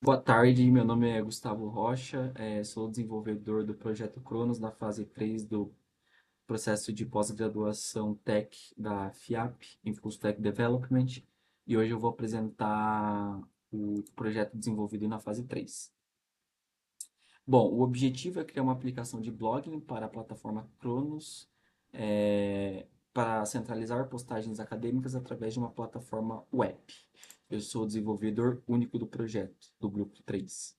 Boa tarde, meu nome é Gustavo Rocha, sou desenvolvedor do projeto Cronos na fase 3 do processo de pós-graduação Tech da FIAP, em Full Stack Development, e hoje eu vou apresentar o projeto desenvolvido na fase 3. Bom, o objetivo é criar uma aplicação de blogging para a plataforma Cronos, para centralizar postagens acadêmicas através de uma plataforma web. Eu sou o desenvolvedor único do projeto, do grupo 3.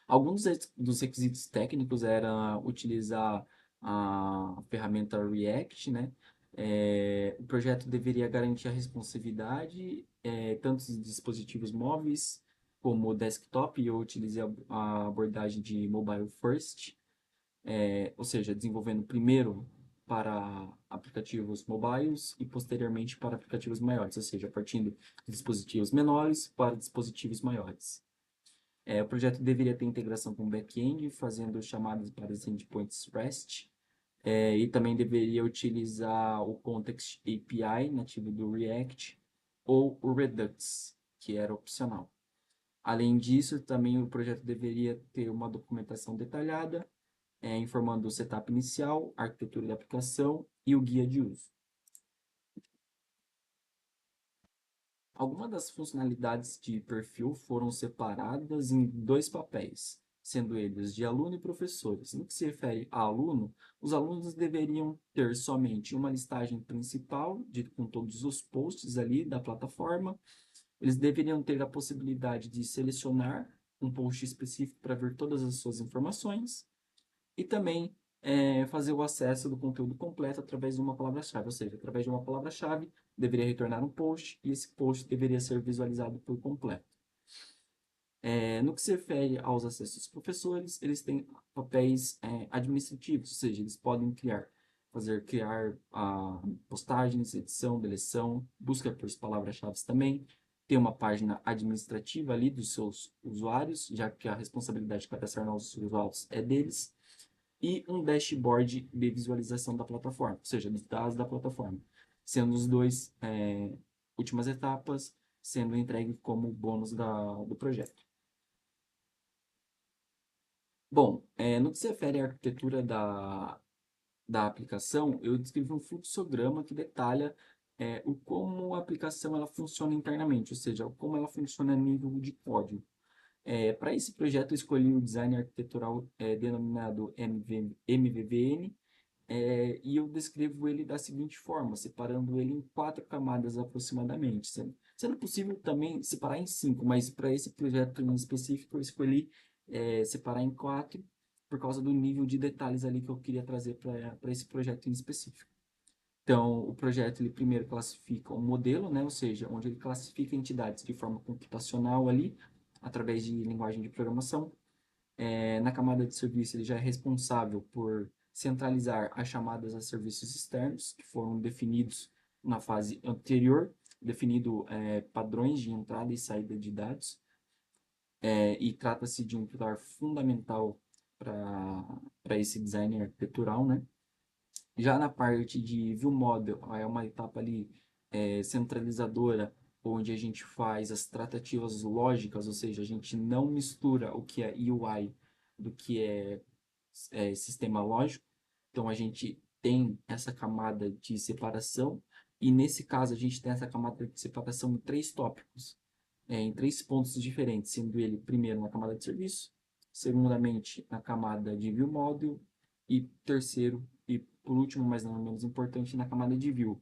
Alguns dos requisitos técnicos era utilizar a ferramenta React, né? O projeto deveria garantir a responsividade, tanto dos dispositivos móveis como desktop, e eu utilizei a abordagem de mobile first, ou seja, desenvolvendo primeiro para aplicativos mobiles e posteriormente para aplicativos maiores, ou seja, partindo de dispositivos menores para dispositivos maiores. O projeto deveria ter integração com o back-end, fazendo chamadas para os endpoints REST, e também deveria utilizar o Context API nativo do React ou o Redux, que era opcional. Além disso, também o projeto deveria ter uma documentação detalhada, informando o setup inicial, a arquitetura da aplicação e o guia de uso. Algumas das funcionalidades de perfil foram separadas em dois papéis, sendo eles de aluno e professores. No que se refere a aluno, os alunos deveriam ter somente uma listagem principal, com todos os posts ali da plataforma. Eles deveriam ter a possibilidade de selecionar um post específico para ver todas as suas informações e também fazer o acesso do conteúdo completo através de uma palavra-chave, ou seja, através de uma palavra-chave, deveria retornar um post e esse post deveria ser visualizado por completo. No que se refere aos acessos dos professores, eles têm papéis administrativos, ou seja, eles podem criar postagens, edição, deleção, busca por palavras-chave também, tem uma página administrativa ali dos seus usuários, já que a responsabilidade de cadastrar novos usuários é deles, e um dashboard de visualização da plataforma, ou seja, dos dados da plataforma, sendo os dois últimas etapas sendo entregue como bônus do projeto. Bom, no que se refere à arquitetura da aplicação, eu descrevi um fluxograma que detalha como a aplicação ela funciona internamente, ou seja, como ela funciona a nível de código. Para esse projeto, eu escolhi o design arquitetural denominado MVVN, e eu descrevo ele da seguinte forma, separando ele em 4 camadas aproximadamente, sendo possível também separar em 5, mas para esse projeto em específico eu escolhi separar em 4 por causa do nível de detalhes ali que eu queria trazer para esse projeto em específico. Então, o projeto ele primeiro classifica um modelo, né, ou seja, onde ele classifica entidades de forma computacional ali, através de linguagem de programação. Na camada de serviço, ele já é responsável por centralizar as chamadas a serviços externos, que foram definidos na fase anterior, definido padrões de entrada e saída de dados, e trata-se de um pilar fundamental para esse design arquitetural, né? Já na parte de View Model, é uma etapa ali centralizadora, onde a gente faz as tratativas lógicas, ou seja, a gente não mistura o que é UI do que é sistema lógico. Então a gente tem essa camada de separação, e nesse caso a gente tem essa camada de separação em 3 tópicos, em 3 pontos diferentes, sendo ele primeiro na camada de serviço, segundamente na camada de View Model e terceiro e por último, mas não menos importante, na camada de View,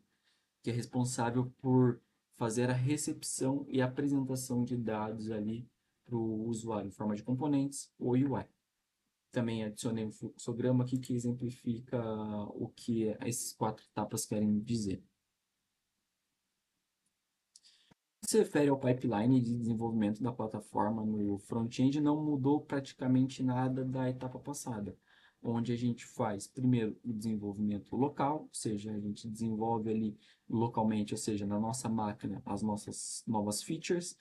que é responsável por fazer a recepção e apresentação de dados ali para o usuário em forma de componentes ou UI. Também adicionei um fluxograma aqui que exemplifica o que essas 4 etapas querem dizer. Se refere ao pipeline de desenvolvimento da plataforma no front-end, não mudou praticamente nada da etapa passada, onde a gente faz primeiro o desenvolvimento local, ou seja, a gente desenvolve ali localmente, ou seja, na nossa máquina, as nossas novas features.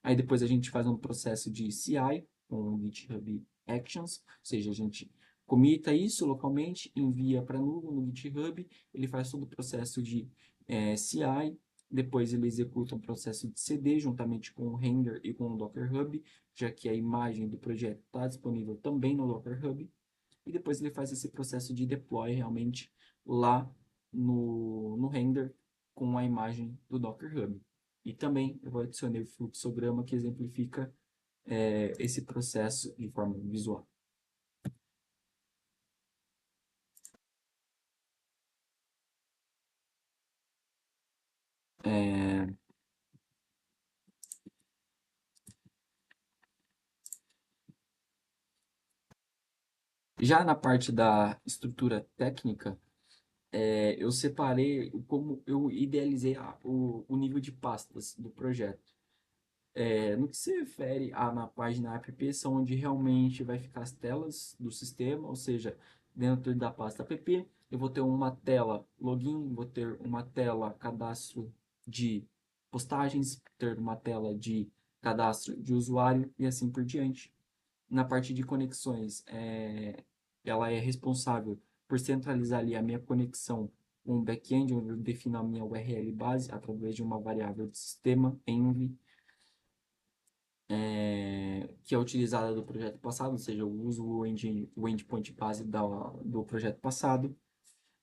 Aí depois a gente faz um processo de CI com o GitHub Actions, ou seja, a gente comita isso localmente, envia para a nuvem no GitHub, ele faz todo o processo de CI, Depois ele executa um processo de CD juntamente com o render e com o Docker Hub, já que a imagem do projeto está disponível também no Docker Hub. E depois ele faz esse processo de deploy realmente lá no render com a imagem do Docker Hub. E também eu vou adicionar o fluxograma que exemplifica esse processo de forma visual. É, já na parte da estrutura técnica, eu separei como eu idealizei o nível de pastas do projeto. No que se refere na página app, são onde realmente vai ficar as telas do sistema, ou seja, dentro da pasta app, eu vou ter uma tela login, vou ter uma tela cadastro de postagens, ter uma tela de cadastro de usuário e assim por diante. Na parte de conexões, ela é responsável por centralizar ali a minha conexão com o back-end, onde eu defino a minha URL base através de uma variável de sistema, env, que é utilizada do projeto passado, ou seja, eu uso o endpoint base do projeto passado.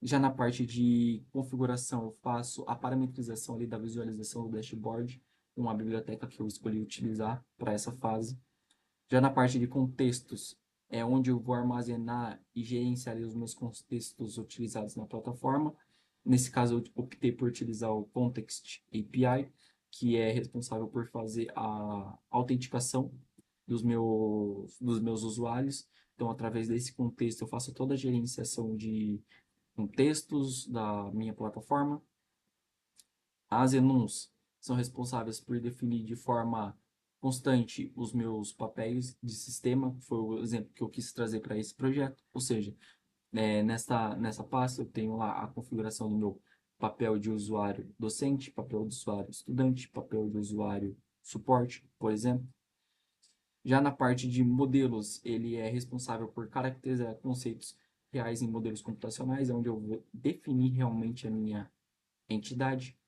Já na parte de configuração, eu faço a parametrização ali da visualização do dashboard, com a biblioteca que eu escolhi utilizar para essa fase. Já na parte de contextos, é onde eu vou armazenar e gerenciar os meus contextos utilizados na plataforma. Nesse caso, eu optei por utilizar o Context API, que é responsável por fazer a autenticação dos meus usuários. Então, através desse contexto, eu faço toda a gerenciação de contextos da minha plataforma. As enums são responsáveis por definir de forma constante os meus papéis de sistema, que foi o exemplo que eu quis trazer para esse projeto. Ou seja, nessa pasta eu tenho lá a configuração do meu papel de usuário docente, papel de usuário estudante, papel de usuário suporte, por exemplo. Já na parte de modelos, ele é responsável por caracterizar conceitos reais em modelos computacionais, onde eu vou definir realmente a minha entidade.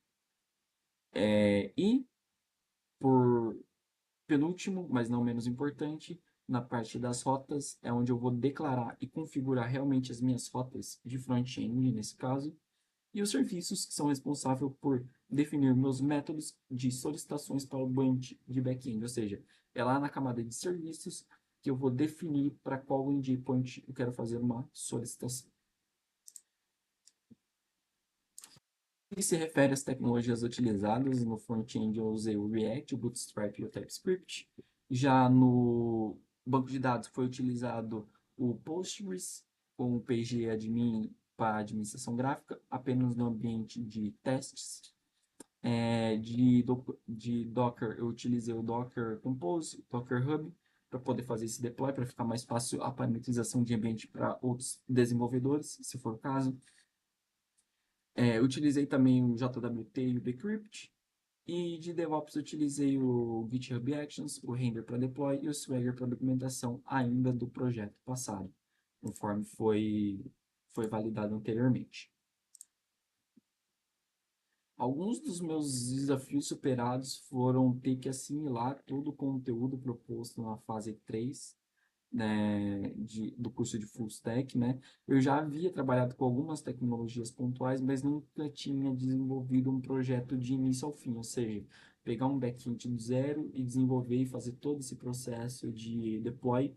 E por penúltimo, mas não menos importante, na parte das rotas, é onde eu vou declarar e configurar realmente as minhas rotas de front-end, nesse caso, e os serviços que são responsáveis por definir meus métodos de solicitações para o banco de back-end, ou seja, é lá na camada de serviços que eu vou definir para qual endpoint eu quero fazer uma solicitação. E se refere às tecnologias utilizadas no front-end, eu usei o React, o Bootstrap e o TypeScript. Já no banco de dados foi utilizado o Postgres com o PGAdmin para administração gráfica, apenas no ambiente de testes. De Docker, eu utilizei o Docker Compose, Docker Hub, para poder fazer esse deploy, para ficar mais fácil a parametrização de ambiente para outros desenvolvedores, se for o caso. Utilizei também o JWT e o Decrypt. E de DevOps utilizei o GitHub Actions, o Render para deploy e o Swagger para documentação ainda do projeto passado, conforme foi validado anteriormente. Alguns dos meus desafios superados foram ter que assimilar todo o conteúdo proposto na fase 3, né, do curso de Full Stack, né? Eu já havia trabalhado com algumas tecnologias pontuais, mas nunca tinha desenvolvido um projeto de início ao fim, ou seja, pegar um back-end do zero e desenvolver e fazer todo esse processo de deploy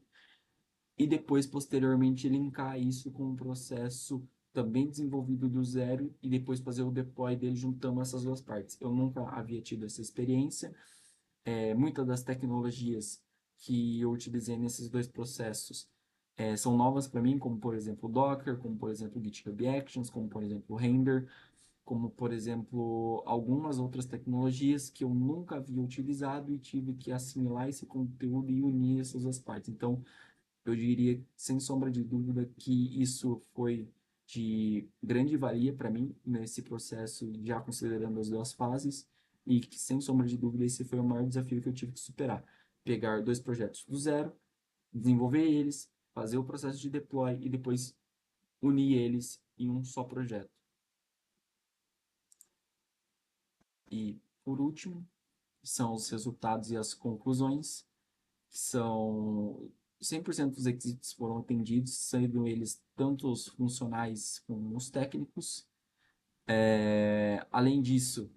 e depois, posteriormente, linkar isso com um processo também desenvolvido do zero e depois fazer o deploy dele juntando essas duas partes. Eu nunca havia tido essa experiência. Muitas das tecnologias que eu utilizei nesses dois processos são novas para mim, como por exemplo o Docker, como por exemplo o GitHub Actions, como por exemplo o Render, como por exemplo algumas outras tecnologias que eu nunca havia utilizado e tive que assimilar esse conteúdo e unir essas duas partes. Então, eu diria, sem sombra de dúvida, que isso foi de grande valia para mim nesse processo, já considerando as duas fases, e que, sem sombra de dúvida, esse foi o maior desafio que eu tive que superar. Pegar dois projetos do zero, desenvolver eles, fazer o processo de deploy e depois unir eles em um só projeto. E, por último, são os resultados e as conclusões, que são 100% dos requisitos foram atendidos, sendo eles tanto os funcionais como os técnicos. Além disso,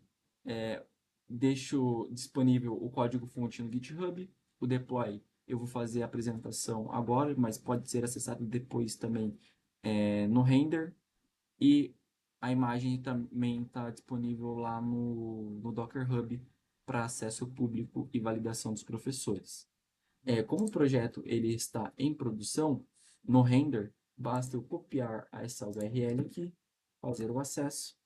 é, deixo disponível o código-fonte no GitHub. O deploy eu vou fazer a apresentação agora, mas pode ser acessado depois também no render. E a imagem também está disponível lá no Docker Hub para acesso público e validação dos professores. Como o projeto ele está em produção, no render, basta eu copiar essa URL aqui, fazer o acesso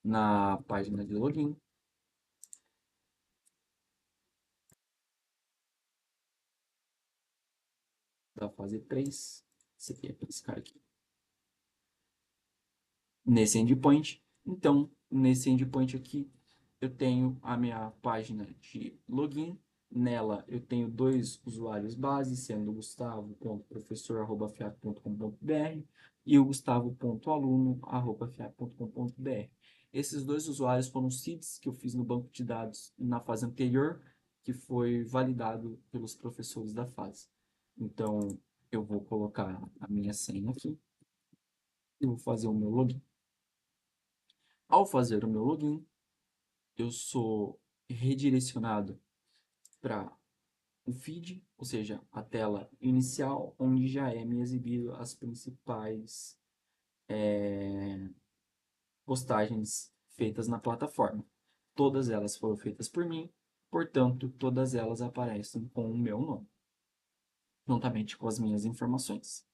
na página de login. Da fase 3. Esse aqui é esse cara aqui. Nesse endpoint. Então, nesse endpoint aqui, eu tenho a minha página de login. Nela, eu tenho dois usuários base, sendo o gustavo.professor@fiap.com.br e o gustavo.aluno@fiap.com.br. Esses dois usuários foram seeds que eu fiz no banco de dados na fase anterior, que foi validado pelos professores da fase. Então, eu vou colocar a minha senha aqui e vou fazer o meu login. Ao fazer o meu login, eu sou redirecionado para o feed, ou seja, a tela inicial, onde já é me exibido as principais postagens feitas na plataforma. Todas elas foram feitas por mim, portanto, todas elas aparecem com o meu nome, juntamente com as minhas informações.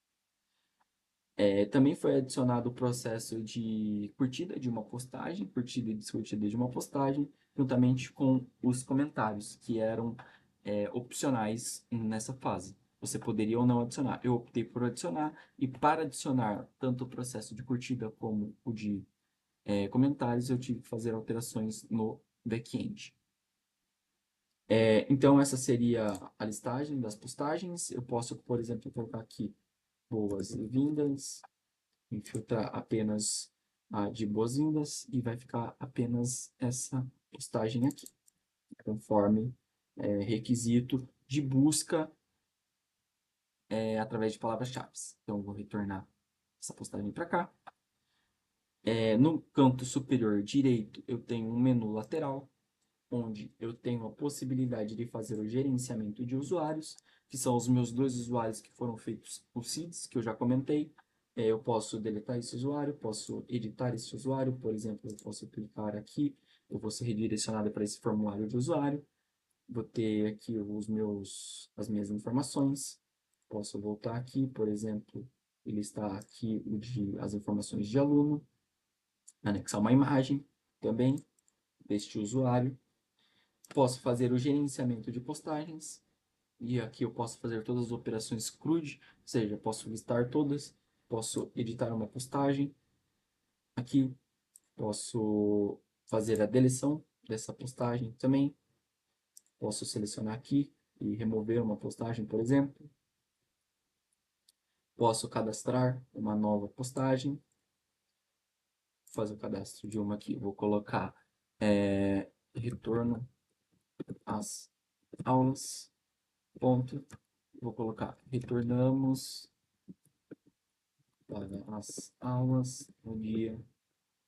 Também foi adicionado o processo de curtida de uma postagem, curtida e descurtida de uma postagem, juntamente com os comentários, que eram opcionais nessa fase. Você poderia ou não adicionar. Eu optei por adicionar, e para adicionar tanto o processo de curtida como o de comentários, eu tive que fazer alterações no back-end. Então, essa seria a listagem das postagens. Eu posso, por exemplo, colocar aqui boas-vindas, infiltrar apenas a de boas-vindas e vai ficar apenas essa postagem aqui, conforme requisito de busca através de palavras-chave. Então, eu vou retornar essa postagem para cá. No canto superior direito, eu tenho um menu lateral, onde eu tenho a possibilidade de fazer o gerenciamento de usuários, que são os meus dois usuários que foram feitos por seeds, que eu já comentei. Eu posso deletar esse usuário, posso editar esse usuário, por exemplo, eu posso clicar aqui, eu vou ser redirecionado para esse formulário de usuário, vou ter aqui as minhas informações, posso voltar aqui, por exemplo, ele está aqui as informações de aluno, anexar uma imagem também deste usuário. Posso fazer o gerenciamento de postagens, e aqui eu posso fazer todas as operações CRUD, ou seja, posso listar todas, posso editar uma postagem, aqui posso fazer a deleção dessa postagem também, posso selecionar aqui e remover uma postagem, por exemplo, posso cadastrar uma nova postagem, fazer o cadastro de uma aqui, vou colocar retorno às aulas, ponto. Vou colocar retornamos para as aulas no dia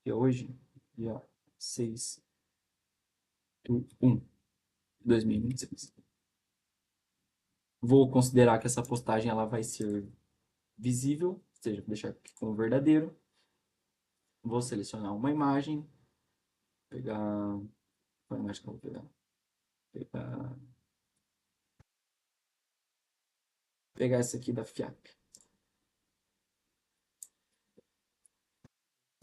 de hoje, dia 6/1/2026. Vou considerar que essa postagem ela vai ser visível, ou seja, vou deixar aqui como verdadeiro. Vou selecionar uma imagem, pegar. Qual imagem que eu vou pegar? Pegar essa aqui da FIAP.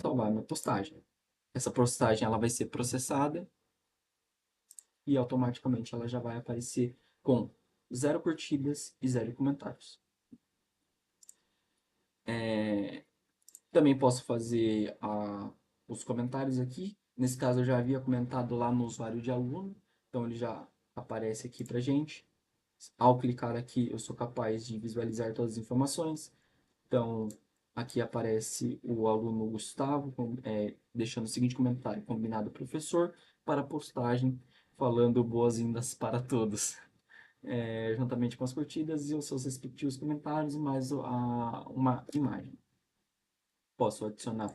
Salvar minha postagem. Essa postagem ela vai ser processada e automaticamente ela já vai aparecer com 0 curtidas e 0 comentários. Também posso fazer os comentários aqui. Nesse caso eu já havia comentado lá no usuário de aluno, então ele já aparece aqui para gente. Ao clicar aqui eu sou capaz de visualizar todas as informações. Então Aqui aparece o aluno Gustavo, deixando o seguinte comentário: combinado, professor, para postagem, falando boas-vindas para todos. Juntamente com as curtidas e os seus respectivos comentários, mais uma imagem. Posso adicionar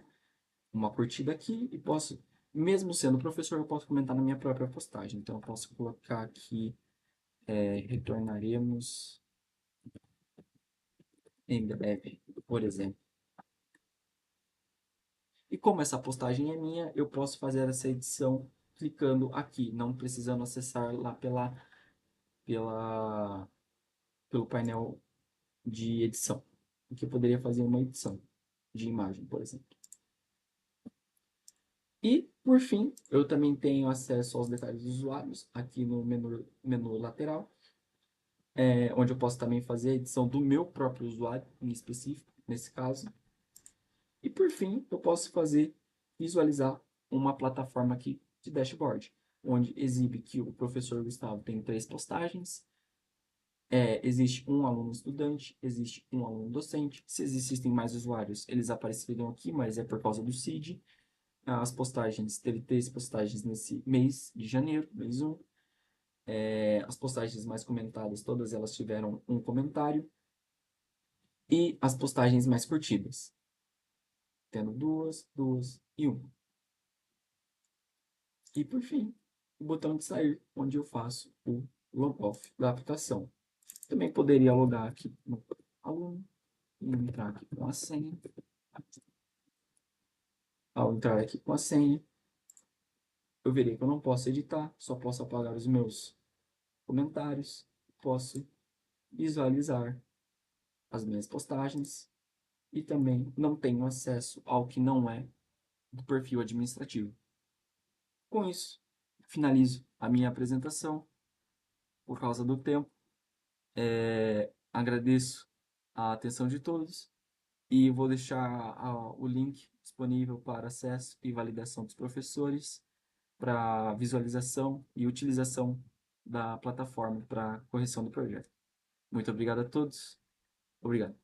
uma curtida aqui e posso, mesmo sendo professor, eu posso comentar na minha própria postagem. Então, eu posso colocar aqui, retornaremos em breve, por exemplo. E como essa postagem é minha, eu posso fazer essa edição clicando aqui, não precisando acessar lá pela, pelo painel de edição. Aqui eu poderia fazer uma edição de imagem, por exemplo. E, por fim, eu também tenho acesso aos detalhes dos usuários, aqui no menu lateral, onde eu posso também fazer a edição do meu próprio usuário, em específico, nesse caso. E, por fim, eu posso visualizar uma plataforma aqui de dashboard, onde exibe que o professor Gustavo tem 3 postagens, existe um aluno estudante, existe um aluno docente. Se existem mais usuários, eles apareceriam aqui, mas é por causa do CID. As postagens, teve 3 postagens nesse mês de janeiro, mês 1. As postagens mais comentadas, todas elas tiveram um comentário. E as postagens mais curtidas, tendo 2, 2 e 1. E por fim, o botão de sair, onde eu faço o logoff da aplicação. Também poderia logar aqui no aluno e entrar aqui com a senha. Ao entrar aqui com a senha, eu verei que eu não posso editar, só posso apagar os meus comentários, posso visualizar as minhas postagens e também não tenho acesso ao que não é do perfil administrativo. Com isso, finalizo a minha apresentação por causa do tempo. Agradeço a atenção de todos e vou deixar o link disponível para acesso e validação dos professores para visualização e utilização da plataforma para correção do projeto. Muito obrigado a todos. Obrigado.